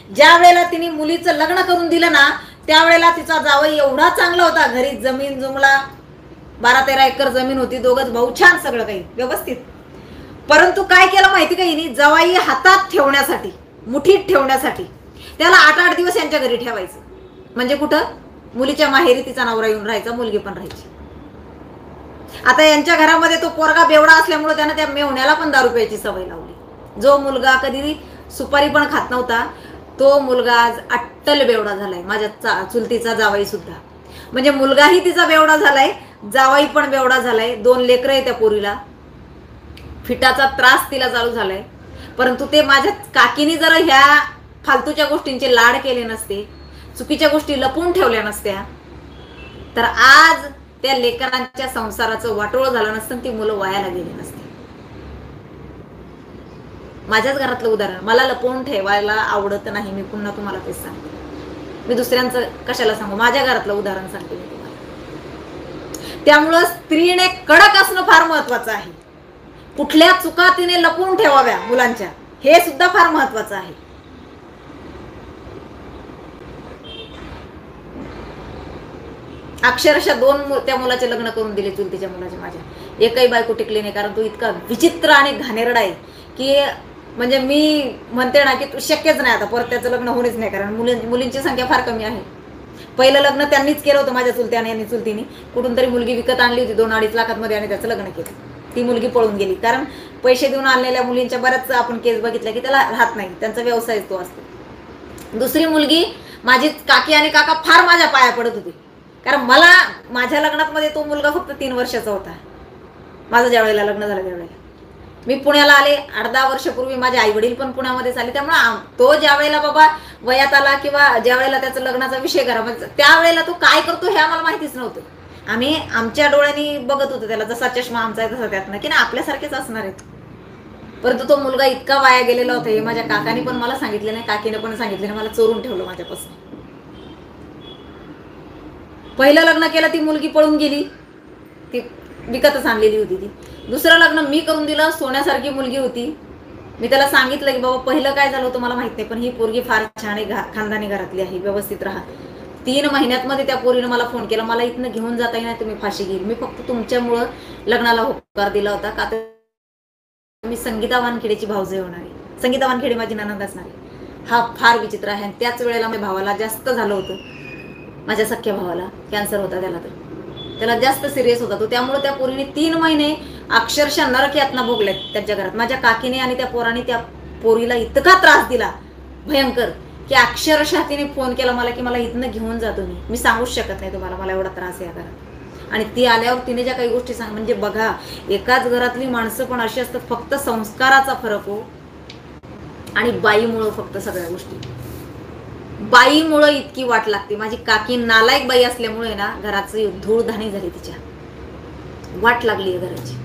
ज्या वेळेला तिने मुलीचं लग्न करून दिलं ना, त्यावेळेला तिचा जावई एवढा चांगला होता. घरी जमीन जुमला, 12-13 एकर जमीन होती, दोघच भाऊ, छान सगळं काही व्यवस्थित. परंतु काय केलं माहिती का हिने? जावई हातात ठेवण्यासाठी, मुठीत ठेवण्यासाठी त्याला 8-8 दिवस यांच्या घरी ठेवायचं. म्हणजे कुठं? मुलीच्या माहेरी तिचा नवरा येऊन राहायचा, मुलगी पण राहायची. आता यांच्या घरामध्ये तो पोरगा बेवडा असल्यामुळे त्यानं त्या मेवण्याला पण दारू प्यायची सवय लावली. जो मुलगा कधी सुपारी पण खात नव्हता, तो मुलगा आज अट्टल बेवडा झालाय. माझ्या चुलतीचा जावई सुद्धा. म्हणजे मुलगाही तिचा बेवडा झालाय, जावई पण बेवडा झालाय. 2 लेकरं आहे त्या पोरीला. फिटाचा त्रास तिला चालू झालाय. परंतु ते माझ्या काकीने जर ह्या फालतूच्या गोष्टींचे लाड केले नसते, चुकीच्या गोष्टी लपून ठेवल्या नसत्या, तर आज त्या लेकरांच्या संसाराचं वाटोळं झालं नसतं, ती मुलं वायाला गेली नसती. माझ्याच घरातलं उदाहरण. मला लपवून ठेवायला आवडत नाही. मी पुन्हा तुम्हाला तेच सांगते. मी दुसऱ्यांचं कशाला सांगू, माझ्या घरातलं उदाहरण सांगते मी तुम्हाला. त्यामुळं स्त्रीने कडक असणं फार महत्वाचं आहे. कुठल्या चुका तिने लपवून ठेवाव्या मुलांच्या, हे सुद्धा फार महत्वाचं आहे. अक्षरशः 2 त्या मुलाचे लग्न करून दिले, चुलतीच्या मुलाचे माझ्या. एकही बायको टिकली नाही, कारण तो इतका विचित्र आणि घाणेरडा आहे की म्हणजे मी म्हणते ना की तू शक्यच नाही आता परत त्याचं लग्न होणेच नाही, कारण मुलींची संख्या फार कमी आहे. पहिलं लग्न त्यांनीच केलं होतं माझ्या चुलत्याने आणि चुलतीने. कुठून तरी मुलगी विकत आणली होती 2-2.5 लाखांमध्ये आणि त्याचं लग्न केलं. ती मुलगी पळून गेली, कारण पैसे देऊन आणलेल्या मुलींच्या बऱ्याच आपण केस बघितल्या की त्याला राहत नाही, त्यांचा व्यवसाय तो असतो. दुसरी मुलगी माझी काकी आणि काका फार माझ्या पाया पडत होते, कारण मला माझ्या लग्नात मध्ये तो मुलगा फक्त 3 वर्षाचा होता. माझं ज्या वेळेला लग्न झालं त्यावेळेला मी पुण्याला आले 8-10 वर्षापूर्वी, माझे आई वडील पण पुण्यामध्येच आले. त्यामुळे तो ज्या वेळेला बाबा वयात आला किंवा ज्या वेळेला त्याचा लग्नाचा विषय घरामध्ये, त्यावेळेला तो काय करतो हे आम्हाला माहितीच नव्हतं. आम्ही आमच्या डोळ्यांनी बघत होतो त्याला, जसा चष्मा आमचा आहे तसा त्यातनं, की ना आपल्यासारखेच असणार आहेत. परंतु तो मुलगा इतका वाया गेलेला होता हे माझ्या काकाने पण मला सांगितलं नाही, काकीने पण सांगितलं नाही, मला चोरून ठेवलं माझ्यापासून. पहिलं लग्न केलं, ती मुलगी पळून गेली, ती विकतच आणलेली होती ती. दुसरं लग्न मी करून दिलं, सोन्यासारखी मुलगी होती. मी त्याला सांगितलं की बाबा पहिलं काय झालं होतं मला माहित नाही, पण ही पोरगी फार छान आहे, खानदानी घरातली आहे, व्यवस्थित राहा. 3 महिन्यात मध्ये त्या पोरीनं मला फोन केला, मला इथनं घेऊन जाता येईल, तुम्ही फाशी घेईल, मी फक्त तुमच्यामुळं लग्नाला होकार दिला होता, का तर मी संगीता वानखेडेची भावजय होणार आहे, संगीता वानखेडे माझी नणंद असणार आहे. हा फार विचित्र आहे. आणि त्याच वेळेला माझ्या भावाला जास्त झालं होतं, माझ्या सख्या भावाला कॅन्सर होता त्याला, तर त्याला जास्त सिरियस होता तो. त्यामुळे त्या पोरीने 3 महिने अक्षरशः नरक यातना भोगल्यात त्यांच्या घरात. माझ्या काकीने आणि त्या पोराने त्या पोरीला इतका त्रास दिला भयंकर, की अक्षरशः तिने फोन केला मला की मला इथनं घेऊन जा तुम्ही, मी सांगूच शकत नाही तुम्हाला, मला एवढा त्रास आहे या घरात. आणि ती आल्यावर तिने ज्या काही गोष्टी सांग, म्हणजे बघा एकाच घरातली माणसं पण अशी असतात, फक्त संस्काराचा फरक हो, आणि बाईमुळं फक्त सगळ्या गोष्टी, बाईमुळं इतकी वाट लागते. माझी काकी नालायक बाई असल्यामुळे ना घराची धूळधाणी झाली, तिच्या वाट लागली आहे घराची.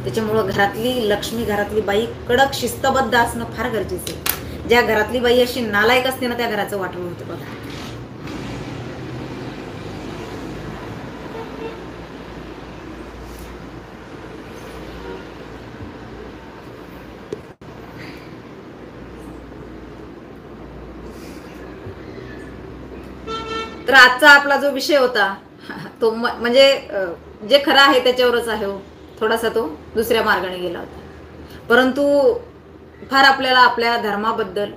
त्याच्यामुळं घरातली लक्ष्मी, घरातली बाई कडक शिस्तबद्ध असणं फार गरजेचं आहे. ज्या घरातली बाई अशी नालायक असते ना, त्या घराचं वाटवं होतं बघा. तर आजचा आपला जो विषय होता तो म्हणजे जे खरं आहे त्याच्यावरच आहे हो. थोडासा तो दुसऱ्या मार्गाने गेला होता, परंतु फार आपल्याला आपल्या धर्माबद्दल,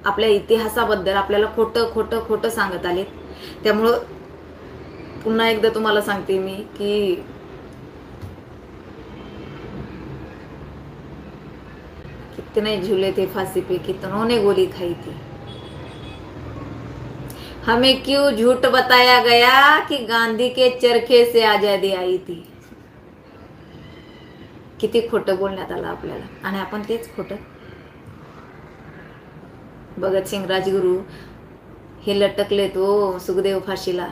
आपल्या इतिहासाबद्दल आपल्याला खोटं खोटं खोटं सांगत आले. त्यामुळं पुन्हा एकदा तुम्हाला सांगते मी की कितने झूले थे फांसी पे, कितनों ने गोली खाई थी, हमें क्यों झूठ बताया गया कि गांधी के चरखे से आजादी आई थी. किती खोटं बोलण्यात आलं आपल्याला, आणि आपण तेच खोटं. भगतसिंग राजगुरू हे लटकले तो सुखदेव फाशीला,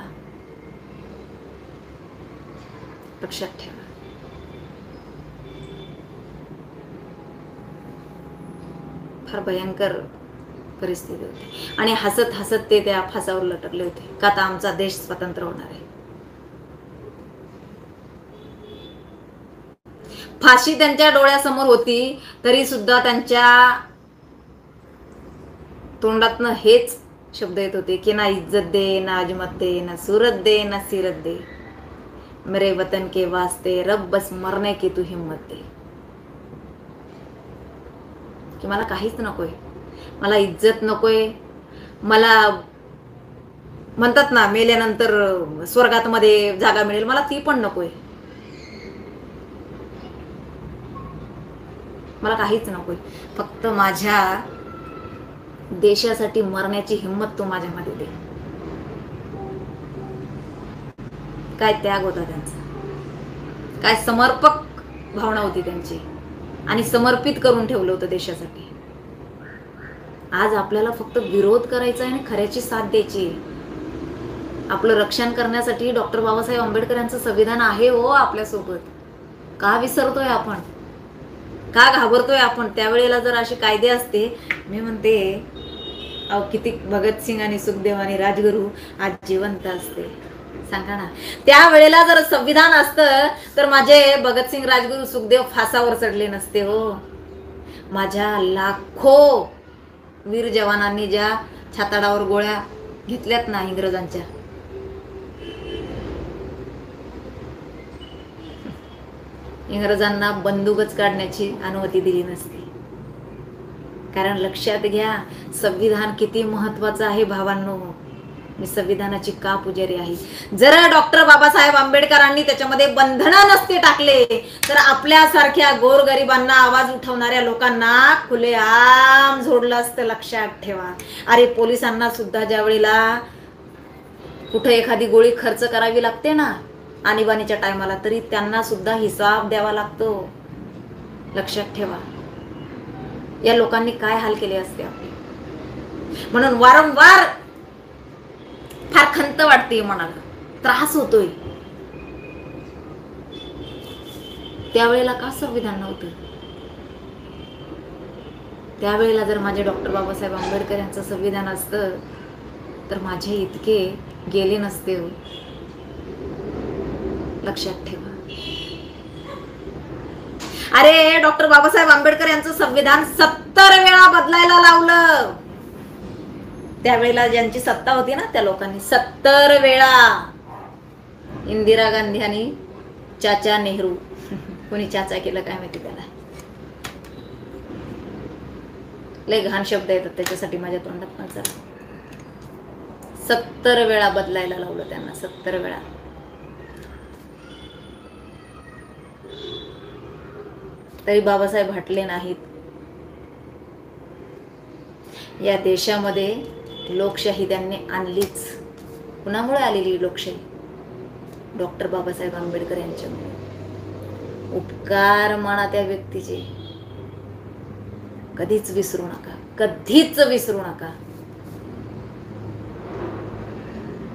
लक्षात ठेवा. फार भयंकर परिस्थिती होती, आणि हसत हसत ते त्या फासावर लटकले होते, का आता आमचा देश स्वतंत्र होणार आहे. फाशी त्यांच्या डोळ्यासमोर होती, तरी सुद्धा त्यांच्या तोंडातनं हेच शब्द येत होते की ना इज्जत दे, ना अजमत दे, ना सूरत दे, ना सीरत दे, मेरे वतन के वास्ते रब बस मरने की तू हिम्मत दे. की मला काहीच नकोय, मला इज्जत नकोय, मला म्हणतात ना मेल्यानंतर स्वर्गात मध्ये जागा मिळेल, मला ती पण नकोय, मला काहीच नकोय, फक्त माझ्या देशासाठी मरण्याची हिम्मत तू माझ्यामध्ये दे. काय त्याग होता त्यांचा, काय समर्पक भावना होती त्यांची, आणि समर्पित करून ठेवलं होतं देशासाठी. आज आपल्याला फक्त विरोध करायचा आहे आणि खऱ्याची साथ द्यायची. आपलं रक्षण करण्यासाठी डॉक्टर बाबासाहेब आंबेडकर यांचं संविधान आहे हो आपल्यासोबत. का विसरतोय आपण, का घाबरतोय आपण? त्यावेळेला जर असे कायदे असते, मी म्हणते अहो किती भगतसिंग आणि सुखदेव आणि राजगुरू आज जिवंत असते, सांगा ना. त्यावेळेला जर संविधान असतं तर माझे भगतसिंग, राजगुरू, सुखदेव फासावर चढले नसते हो. माझ्या लाखो वीर जवानांनी ज्या छाताडावर गोळ्या घेतल्यात ना इंग्रजांच्या, इंग्रजांना बंदूकच काढण्याची अनुमती दिली नसती. कारण लक्षात घ्या संविधान किती महत्वाचं आहे भावांनो. मी संविधानाची का पुजारी आहे. जर डॉक्टर बाबासाहेब आंबेडकरांनी त्याच्यामध्ये बंधनं नसते टाकले तर आपल्यासारख्या गोरगरिबांना, आवाज उठवणाऱ्या लोकांना खुलेआम झोडलं असतं. लक्षात ठेवा. अरे पोलिसांना सुद्धा ज्या वेळेला कुठे एखादी गोळी खर्च करावी लागते ना आणीबाणीच्या टायमाला, तरी त्यांना सुद्धा हिसाब द्यावा लागतो. लक्षात ठेवा, या लोकांनी काय हाल केले असते आपले. म्हणून वारंवार फार खंत वाटते मनाला, त्रास होतोय. त्यावेळेला का संविधान नव्हतं? त्यावेळेला जर माझे डॉक्टर बाबासाहेब आंबेडकर यांचं संविधान असतं तर माझे इतके गेले नसते. लक्षात ठेवा. अरे डॉक्टर बाबासाहेब आंबेडकर यांचं संविधान 70 वेळा बदलायला लावलं. त्यावेळेला ज्यांची सत्ता होती ना त्या लोकांनी 70 वेळा. इंदिरा गांधी आणि चाचा नेहरू. कोणी चाचा केलं काय माहिती त्याला. लय घाण शब्द येतात त्याच्यासाठी माझ्या तोंडात. पण जरा 70 वेळा बदलायला लावलं त्यांना. 70 वेळा. तरी बाबासाहेब हटले नाहीत. या देशामध्ये लोकशाही त्यांनी आणलीच. कुणामुळे आलेली लोकशाही? डॉक्टर बाबासाहेब आंबेडकर यांच्यामुळे. उपकार माना त्या व्यक्तीचे. कधीच विसरू नका. कधीच विसरू नका.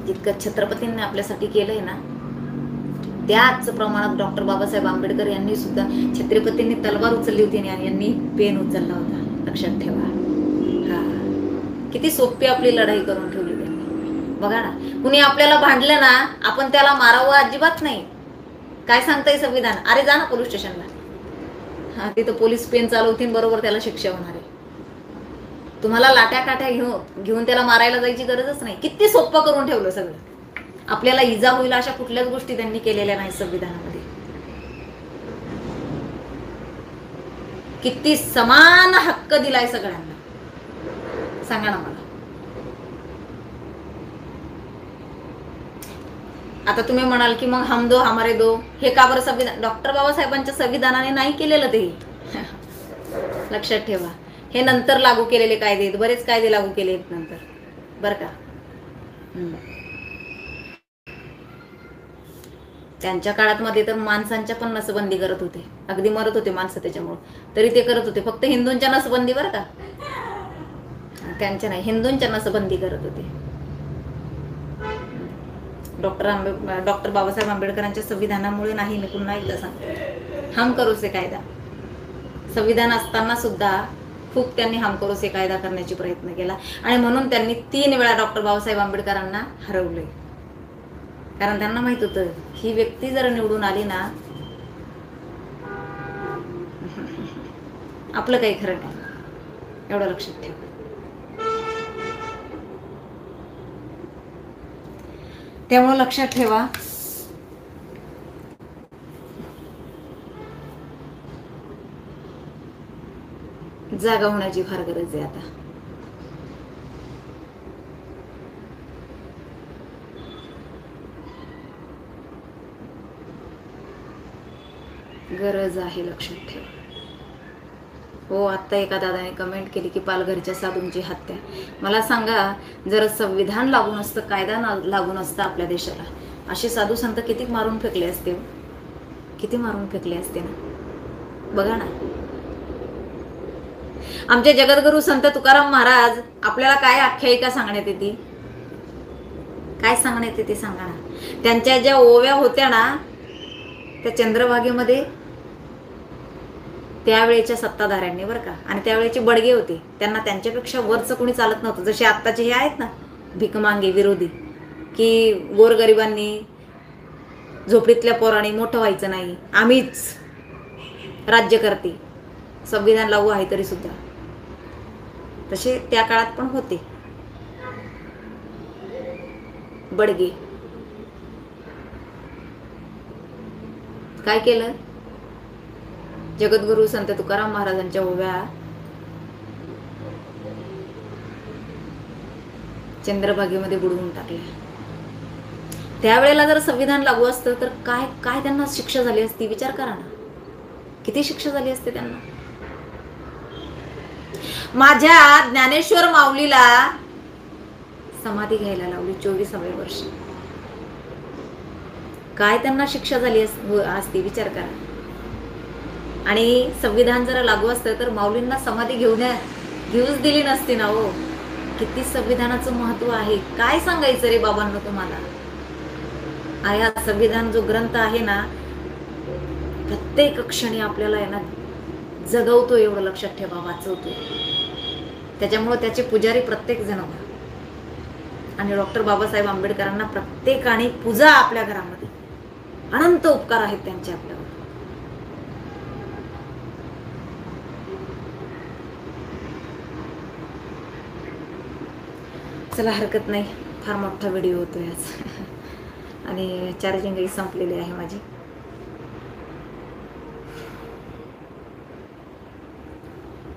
जितकं छत्रपतींनी आपल्यासाठी केलंय ना त्याच प्रमाणात डॉक्टर बाबासाहेब आंबेडकर यांनी सुद्धा, छत्रपतींनी तलवार उचलली होती आणि यांनी पेन उचलला होता. लक्षात ठेवा. हा, किती सोपी आपली लढाई करून ठेवली त्यांनी. बघा ना, कुणी आपल्याला भांडलं ना आपण त्याला मारावं अजिबात नाही. काय सांगताय संविधान? अरे जा ना पोलीस स्टेशनला. हा, तिथं पोलीस पेन चालवतील, बरोबर त्याला शिक्षा होणार आहे. तुम्हाला लाट्या काठ्या घेऊन त्याला मारायला जायची गरजच नाही. किती सोपं करून ठेवलं सगळं. आपल्याला इजा होईल अशा कुठल्याच गोष्टी त्यांनी केलेल्या नाही संविधानामध्ये. किती समान हक्क दिलाय सगळ्यांना. सांगा ना मला. आता तुम्ही म्हणाल की मग हम दो हमारे दो हे का बरं संविधान? डॉक्टर बाबासाहेबांच्या संविधानाने नाही केलेलं ते. लक्षात ठेवा. हे नंतर लागू केलेले कायदे आहेत. बरेच कायदे लागू केले आहेत नंतर, बरं का. त्यांच्या काळात मध्ये तर माणसांच्या पण नसबंदी करत होते. अगदी मरत होते माणसं त्याच्यामुळे, तरी ते करत होते. फक्त हिंदूंच्या नसबंदी, बरं का. त्यांच्या नाही, हिंदूंच्या नसबंदी करत होते. डॉक्टर बाबासाहेब आंबेडकरांच्या संविधानामुळे नाही. मी पुन्हा एकदा सांगते, हम करो से कायदा. संविधान असताना सुद्धा खूप त्यांनी हम करो से कायदा करण्याचा प्रयत्न केला आणि म्हणून त्यांनी 3 वेळा डॉक्टर बाबासाहेब आंबेडकरांना हरवले. कारण त्यांना माहित होतं ही व्यक्ती जर निवडून आली ना आपलं काही खरं नाही. एवढं लक्षात ठेवा. त्यामुळे लक्षात ठेवा, जागा होण्याची फार गरज आहे आता. गरज आहे. लक्षात ठेवा. हो, आता एका दादाने कमेंट केली की पालघरच्या साधूंची हत्या. मला सांगा, जर संविधान लागून असतं, कायदा लागून असता आपल्या देशाला, असे साधू संत किती मारून फेकले असते. किती मारून फेकले असते ना. बघा ना, आमचे जगद्गुरु संत तुकाराम महाराज आपल्याला काय आख्यायिका सांगण्यात येते? काय सांगण्यात येते सांगा ना. त्यांच्या ज्या ओव्या होत्या ना त्या चंद्रभागेमध्ये त्यावेळेच्या सत्ताधाऱ्यांनी, बरं का, आणि त्यावेळेचे बडगे होते, त्यांना त्यांच्यापेक्षा वरचं कोणी चालत नव्हतं. जसे आत्ताचे हे आहेत ना भिकमांगे विरोधी, की गोरगरिबांनी, झोपडीतल्या पोरांनी मोठं व्हायचं नाही, आम्हीच राज्य करते, संविधान लागू आहे तरी सुद्धा. तसे त्या काळात पण होते बडगे. काय केलं? जगद्गुरु संत तुकाराम महाराजांच्या ओव्या चंद्रभागेमध्ये बुडवून टाकल्या. त्यावेळेला जर संविधान लागू असतं तर काय काय त्यांना शिक्षा झाली असती? विचार करा ना, किती शिक्षा झाली असते त्यांना. माझ्या ज्ञानेश्वर माऊलीला समाधी घ्यायला लावली 24व्या वर्षी. काय त्यांना शिक्षा झाली असती? विचार करा. आणि संविधान जरा लागू असतं तर माऊलींना समाधी घेऊच दिली नसती ना हो. किती संविधानाचं महत्व आहे, काय सांगायचं रे बाबांनो तुम्हाला. हा संविधान जो ग्रंथ आहे ना, प्रत्येक क्षणी आपल्याला आहे ना जगवतो, एवढं लक्षात ठेवा, वाचवतो. त्याच्यामुळे त्याचे पुजारी प्रत्येक जण व्हा. आणि डॉक्टर बाबासाहेब आंबेडकरांना प्रत्येकाने पूजा आपल्या घरामध्ये. अनंत उपकार आहेत त्यांचे आपल्यावर. चला, हरकत नाही, फार मोठा व्हिडिओ होतोय आज आणि चार्जिंगही संपलेली आहे माझी.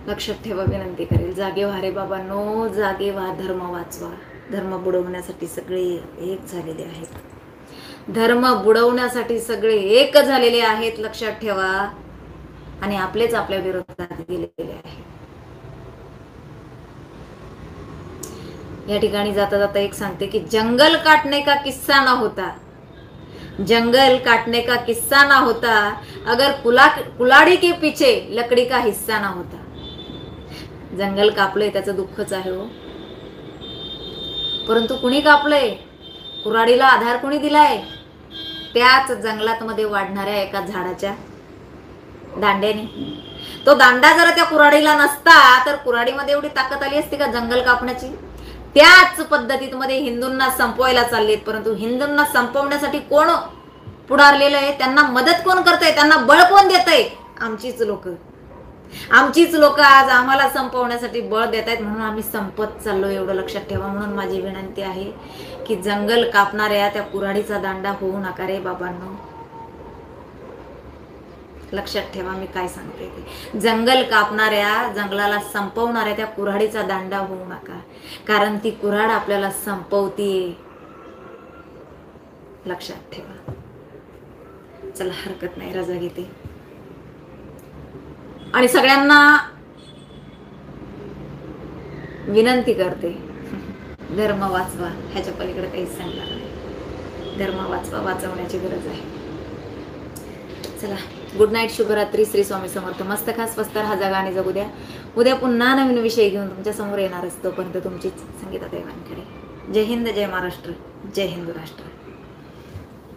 लक्षात ठेवा, विनंती करेल, जागे व्हा रे बाबांनो, जागे व्हा, धर्म वाचवा. धर्म बुडवण्यासाठी सगळे एक झालेले आहेत. धर्म बुडवण्यासाठी सगळे एक झालेले आहेत, लक्षात ठेवा. आणि आपलेच आपल्या विरोधात गेलेले आहेत. या ठिकाणी जाता जाता एक सांगते की जंगल काटने का किस्सा ना होता, जंगल काटने का किस्सा ना होता, अगर कुलाड़ी के पीछे लकड़ी का हिस्सा ना होता. जंगल कापलंय त्याचं दुःखच आहे हो, परंतु कुणी कापलंय? कुऱ्हाडीला आधार कुणी दिलाय? त्याच जंगलात मध्ये वाढणाऱ्या एका झाडाच्या दांड्याने. तो दांडा जरा त्या कुऱ्हाडीला नसता तर कुऱ्हाडीमध्ये एवढी ताकद आली असती का जंगल कापण्याची? त्याच पद्धतीत मध्ये हिंदूंना संपवायला चाललेत, परंतु हिंदूंना संपवण्यासाठी कोण पुढारलेलं आहे? त्यांना मदत कोण करतंय? त्यांना बळ कोण देतंय? आमचीच लोक. आमचीच लोक आज आम्हाला संपवण्यासाठी बळ देत आहेत, म्हणून आम्ही संपत चाललो, एवढं लक्षात ठेवा. म्हणून माझी विनंती आहे की जंगल कापणाऱ्या त्या कुऱ्हाडीचा दांडा होऊ नका रे बाबांनो. लक्षात ठेवा मी काय सांगते ते. जंगल कापणाऱ्या, जंगलाला संपवणाऱ्या त्या कुऱ्हाडीचा दांडा होऊ नका, कारण ती कुऱ्हाड आपल्याला संपवतीये, लक्षात ठेवा. चला, हरकत नाही, रजा घेते. आणि सगळ्यांना विनंती करते, धर्म वाचवा. ह्याच्या पलीकडे काहीच सांगणार नाही. धर्म वाचवा, वाचवण्याची गरज आहे. चला, गुड नाईट, शुभरात्री, श्री स्वामी समर्थ. मस्त खा, स्वस्त राहा, जगा आणि जगू द्या. उद्या पुन्हा नवीन विषय घेऊन तुमच्या समोर येणारच. तोपर्यंत तुमचीच संगीता ताई वानखेडे. जय हिंद, जय महाराष्ट्र, जय हिंदू राष्ट्र.